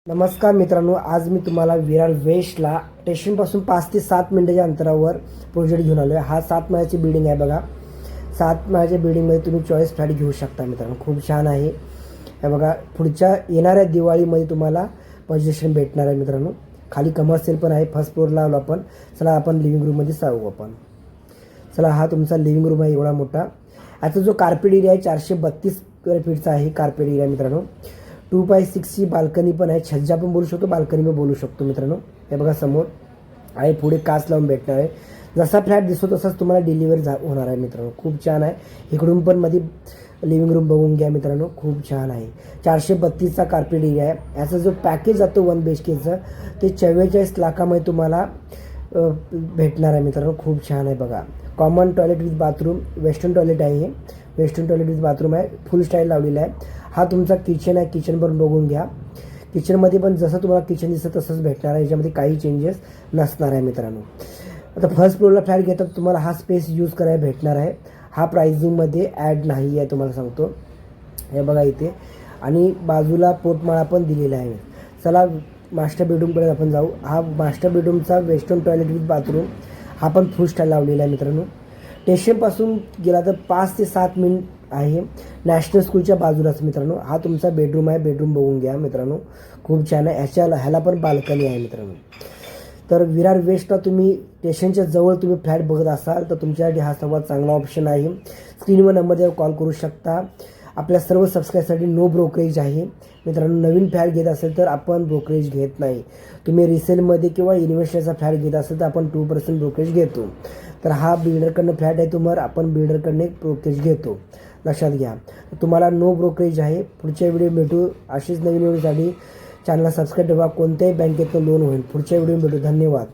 नमस्कार मित्रांनो, आज मी तुम्हाला विरार वेस्टला स्टेशनपासून 5 ते 7 मिनिटाच्या अंतरावर प्रोजेक्ट घेऊन आलो आहे. हा 7 माळ्याची बिल्डिंग आहे बघा. 7 माळ्याच्या बिल्डिंगमध्ये तुम्ही चॉईस फ्लॅट घेऊ शकता मित्रांनो. खूप छान आहे हे बघा. पुढच्या येणाऱ्या दिवाळीमध्ये तुम्हाला पोझिशन भेटणार आहे मित्रांनो. खाली कमर्शियल पण आहे. फर्स्ट फ्लोअरला आलो आपण. चला आपण लिव्हिंग रूममध्ये जाऊ आपण. चला हा तुमचा लिव्हिंग रूम आहे एवढा मोठा. आता जो कार्पेट एरिया आहे 432 स्क्वेअर फीटचा आहे कार्पेट एरिया मित्रांनो. 2x6 बाल्कनी पण आहे. छज्जा पण बोलू शकतो, बाल्कनी पण बोलू शकतो मित्रांनो. हे बघा समोर आहे, पुढे काच लावून भेटणार आहे. जसा फ्लॅट दिसतो तसाच तुम्हाला डिलिव्हरी होणार आहे मित्रांनो. खूप छान आहे. इकडून पण मध्ये लिव्हिंग रूम बघून घ्या मित्रांनो. खूप छान आहे. 432चा कार्पेट एरिया आहे. याचा जो पॅकेज जातो 1 BHKचं ते 44 लाखामध्ये तुम्हाला भेटणार आहे मित्रांनो. खूप छान आहे बघा. Common toilet with bathroom, western toilet आहे. वेस्टर्न टॉयलेट विथ बाथरूम आहे. फुल स्टाईल लावलेला आहे. हा तुमचा किचन आहे. किचन पण बघून घ्या. किचनमध्ये पण जसं तुम्हाला किचन दिसतं तसंच भेटणार आहे. याच्यामध्ये काही चेंजेस नसणार आहे मित्रांनो. आता फर्स्ट फ्लोअरला फ्लॅट घेतात तुम्हाला हा स्पेस यूज करायला भेटणार आहे. हा प्राइसिंगमध्ये ॲड नाही आहे तुम्हाला सांगतो. हे बघा इथे. आणि बाजूला पोटमाळा पण दिलेला आहे. चला मास्टर बेडरूमकडे आपण जाऊ. हा मास्टर बेडरूमचा वेस्टर्न टॉयलेट विथ बाथरूम. हा पण फुल स्टाईल लावलेला आहे मित्रांनो. स्टेशनपासून गेला तर 5 ते 7 मिनिट आहे. नॅशनल स्कूलच्या बाजूलाच मित्रांनो. हा तुमचा बेडरूम आहे. बेडरूम बघून घ्या मित्रांनो. खूप छान आहे. ह्याला पण बाल्कनी आहे मित्रांनो. तर विरार वेस्टला तुम्ही स्टेशनच्या जवळ तुम्ही फ्लॅट बघत असाल तर तुमच्यासाठी हा सर्वात चांगला ऑप्शन आहे. स्क्रीनवर नंबरवर कॉल करू शकता. आपल्या सर्व सबस्क्राईबसाठी नो ब्रोकरेज आहे मित्रांनो. नवीन फ्लॅट घेत असेल तर आपण ब्रोकरेज घेत नाही. तुम्ही रिसेलमध्ये किंवा इन्व्हेस्टरचा फ्लॅट घेत असेल तर आपण 2% ब्रोकरेज घेतो. तर हा बिल्डरकडनं फ्लॅट आहे तुम्हाला, आपण बिल्डरकडनं ब्रोकरेज घेतो. लक्षात घ्या. तुम्हाला नो ब्रोकरेज आहे. पुढच्या व्हिडिओ भेटू. अशीच नवीन व्हिडिओसाठी चॅनलला सबस्क्राईब ठेवा. कोणत्याही बँकेतनं लोन होईल. पुढच्या व्हिडिओ भेटू. धन्यवाद.